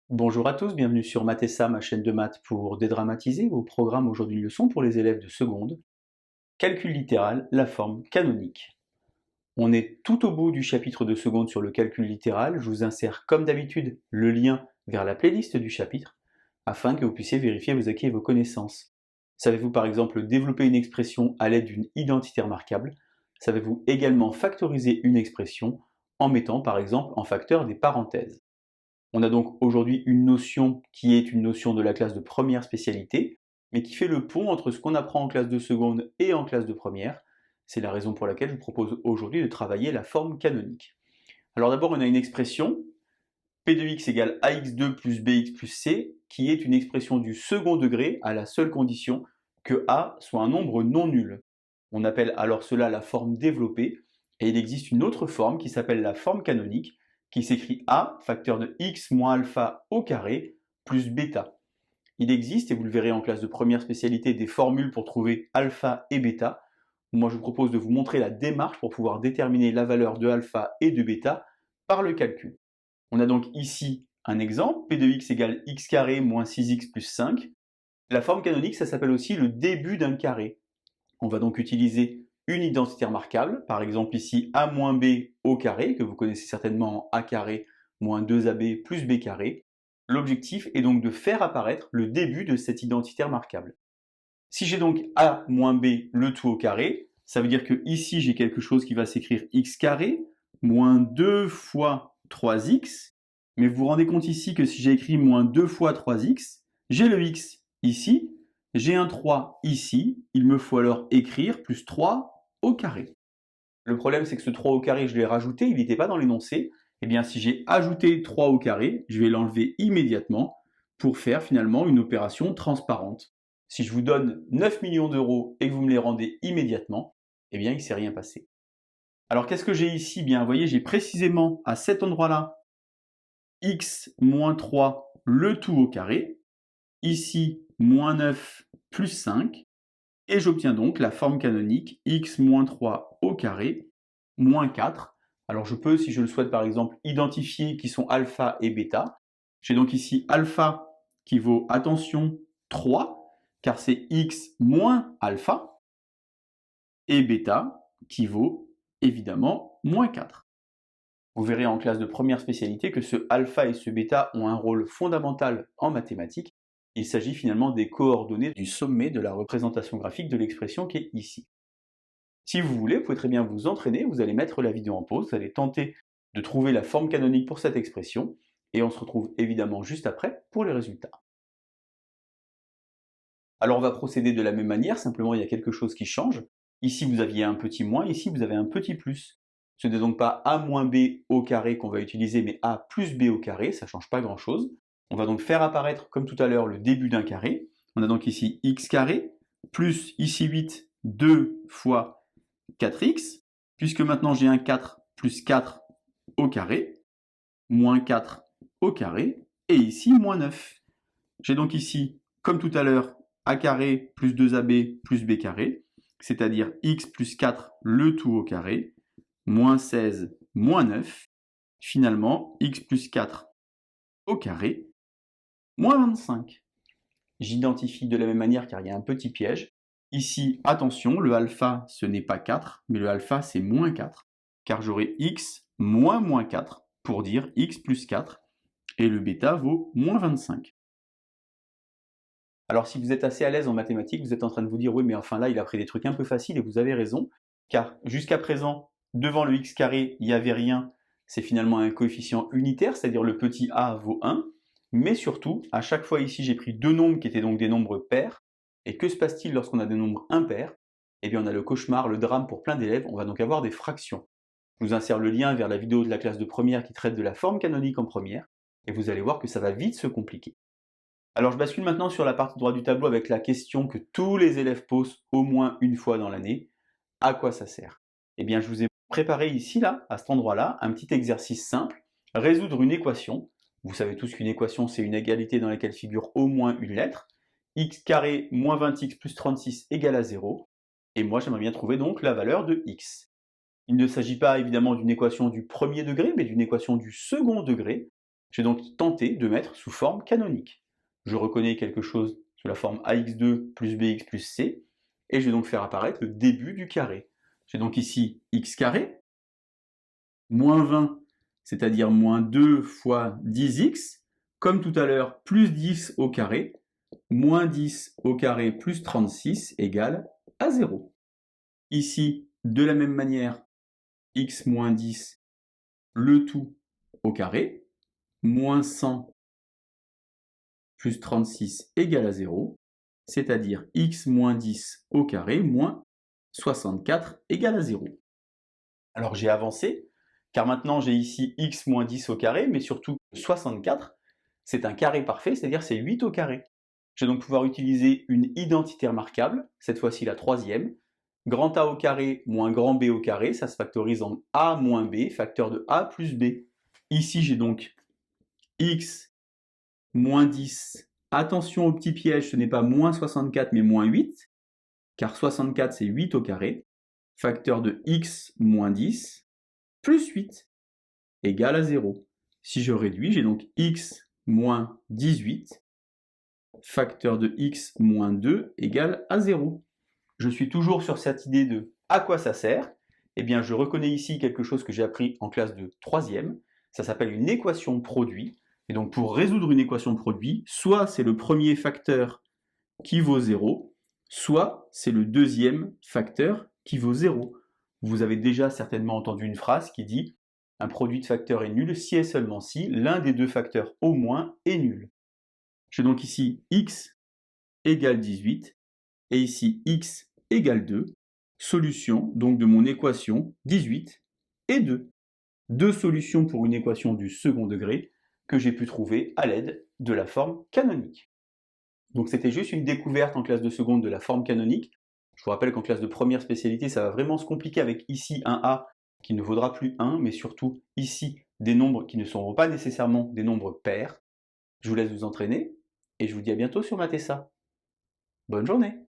Bonjour à tous, bienvenue sur Math et Ça, ma chaîne de maths pour dédramatiser. Au programme aujourd'hui une leçon pour les élèves de seconde. Calcul littéral, la forme canonique. On est tout au bout du chapitre de seconde sur le calcul littéral. Je vous insère comme d'habitude le lien vers la playlist du chapitre afin que vous puissiez vérifier vos acquis et vos connaissances. Savez-vous par exemple développer une expression à l'aide d'une identité remarquable? Savez-vous également factoriser une expression en mettant par exemple en facteur des parenthèses? On a donc aujourd'hui une notion qui est une notion de la classe de première spécialité, mais qui fait le pont entre ce qu'on apprend en classe de seconde et en classe de première. C'est la raison pour laquelle je vous propose aujourd'hui de travailler la forme canonique. Alors d'abord, on a une expression, p de x égale ax2 plus bx plus c, qui est une expression du second degré à la seule condition que a soit un nombre non nul. On appelle alors cela la forme développée, et il existe une autre forme qui s'appelle la forme canonique, qui s'écrit a, facteur de x moins alpha au carré, plus bêta. Il existe, et vous le verrez en classe de première spécialité, des formules pour trouver alpha et bêta. Moi je vous propose de vous montrer la démarche pour pouvoir déterminer la valeur de alpha et de bêta par le calcul. On a donc ici un exemple, p de x égale x carré moins 6x plus 5. La forme canonique, ça s'appelle aussi le début d'un carré. On va donc utiliser une identité remarquable, par exemple ici a moins b au carré, que vous connaissez certainement en a carré moins 2ab plus b carré. L'objectif est donc de faire apparaître le début de cette identité remarquable. Si j'ai donc a moins b le tout au carré, ça veut dire que ici j'ai quelque chose qui va s'écrire x carré moins 2 fois 3x, mais vous vous rendez compte ici que si j'ai écrit moins 2 fois 3x, j'ai le x ici, j'ai un 3 ici, il me faut alors écrire plus 3 au carré. Le problème c'est que ce 3 au carré, je l'ai rajouté, il n'était pas dans l'énoncé. Eh bien si j'ai ajouté 3 au carré, je vais l'enlever immédiatement pour faire finalement une opération transparente. Si je vous donne 9 millions d'euros et que vous me les rendez immédiatement, eh bien il ne s'est rien passé. Alors qu'est-ce que j'ai ici? Bien, vous voyez, j'ai précisément à cet endroit-là x moins 3 le tout au carré, ici moins 9 plus 5, et j'obtiens donc la forme canonique x moins 3 au carré moins 4. Alors je peux, si je le souhaite par exemple, identifier qui sont alpha et bêta. J'ai donc ici alpha qui vaut, attention, 3, car c'est x moins alpha, et bêta qui vaut évidemment moins 4. Vous verrez en classe de première spécialité que ce alpha et ce bêta ont un rôle fondamental en mathématiques. Il s'agit finalement des coordonnées du sommet de la représentation graphique de l'expression qui est ici. Si vous voulez, vous pouvez très bien vous entraîner, vous allez mettre la vidéo en pause, vous allez tenter de trouver la forme canonique pour cette expression, et on se retrouve évidemment juste après pour les résultats. Alors on va procéder de la même manière, simplement il y a quelque chose qui change. Ici vous aviez un petit moins, ici vous avez un petit plus. Ce n'est donc pas a moins b au carré qu'on va utiliser, mais a plus b au carré, ça ne change pas grand chose. On va donc faire apparaître, comme tout à l'heure, le début d'un carré. On a donc ici x carré, plus ici 8, 2 fois 4x, puisque maintenant j'ai un 4 plus 4 au carré, moins 4 au carré, et ici moins 9. J'ai donc ici, comme tout à l'heure, a carré plus 2ab plus b carré, c'est-à-dire x plus 4 le tout au carré, moins 16 moins 9, finalement x plus 4 au carré, moins 25. J'identifie de la même manière car il y a un petit piège. Ici, attention, le alpha ce n'est pas 4, mais le alpha c'est moins 4, car j'aurai x moins moins 4 pour dire x plus 4, et le bêta vaut moins 25. Alors si vous êtes assez à l'aise en mathématiques, vous êtes en train de vous dire oui mais enfin là il a pris des trucs un peu faciles et vous avez raison, car jusqu'à présent, devant le x carré, il n'y avait rien, c'est finalement un coefficient unitaire, c'est-à-dire le petit a vaut 1, mais surtout, à chaque fois ici j'ai pris deux nombres qui étaient donc des nombres pairs, et que se passe-t-il lorsqu'on a des nombres impairs? Eh bien on a le cauchemar, le drame pour plein d'élèves, on va donc avoir des fractions. Je vous insère le lien vers la vidéo de la classe de première qui traite de la forme canonique en première, et vous allez voir que ça va vite se compliquer. Alors je bascule maintenant sur la partie droite du tableau avec la question que tous les élèves posent au moins une fois dans l'année. À quoi ça sert? Eh bien je vous ai préparé ici, là, à cet endroit-là, un petit exercice simple, résoudre une équation. Vous savez tous qu'une équation c'est une égalité dans laquelle figure au moins une lettre. X carré moins 20x plus 36 égale à 0. Et moi j'aimerais bien trouver donc la valeur de x. Il ne s'agit pas évidemment d'une équation du premier degré, mais d'une équation du second degré. J'ai donc tenté de mettre sous forme canonique. Je reconnais quelque chose sous la forme ax2 plus bx plus c, et je vais donc faire apparaître le début du carré. J'ai donc ici x carré, moins 20, c'est-à-dire moins 2 fois 10x, comme tout à l'heure, plus 10 au carré, moins 10 au carré plus 36 égale à 0. Ici, de la même manière, x moins 10, le tout au carré, moins 100 plus 36 égale à 0, c'est-à-dire x moins 10 au carré moins 64 égale à 0. Alors j'ai avancé, car maintenant j'ai ici x moins 10 au carré, mais surtout 64, c'est un carré parfait, c'est-à-dire c'est 8 au carré. Je vais donc pouvoir utiliser une identité remarquable, cette fois-ci la troisième. Grand A au carré moins grand B au carré, ça se factorise en A moins B, facteur de A plus B. Ici j'ai donc x moins 10. Attention au petit piège, ce n'est pas moins 64 mais moins 8, car 64 c'est 8 au carré. Facteur de x moins 10 plus 8 égale à 0. Si je réduis, j'ai donc x moins 18, facteur de x moins 2 égale à 0. Je suis toujours sur cette idée de à quoi ça sert. Eh bien, je reconnais ici quelque chose que j'ai appris en classe de 3e. Ça s'appelle une équation produit. Et donc, pour résoudre une équation produit, soit c'est le premier facteur qui vaut 0, soit c'est le deuxième facteur qui vaut 0. Vous avez déjà certainement entendu une phrase qui dit « Un produit de facteurs est nul si et seulement si l'un des deux facteurs au moins est nul ». J'ai donc ici x égale 18 et ici x égale 2. Solution donc de mon équation 18 et 2. Deux solutions pour une équation du second degré que j'ai pu trouver à l'aide de la forme canonique. Donc c'était juste une découverte en classe de seconde de la forme canonique. Je vous rappelle qu'en classe de première spécialité, ça va vraiment se compliquer avec ici un A qui ne vaudra plus 1, mais surtout ici des nombres qui ne seront pas nécessairement des nombres pairs. Je vous laisse vous entraîner et je vous dis à bientôt sur Matessa. Bonne journée!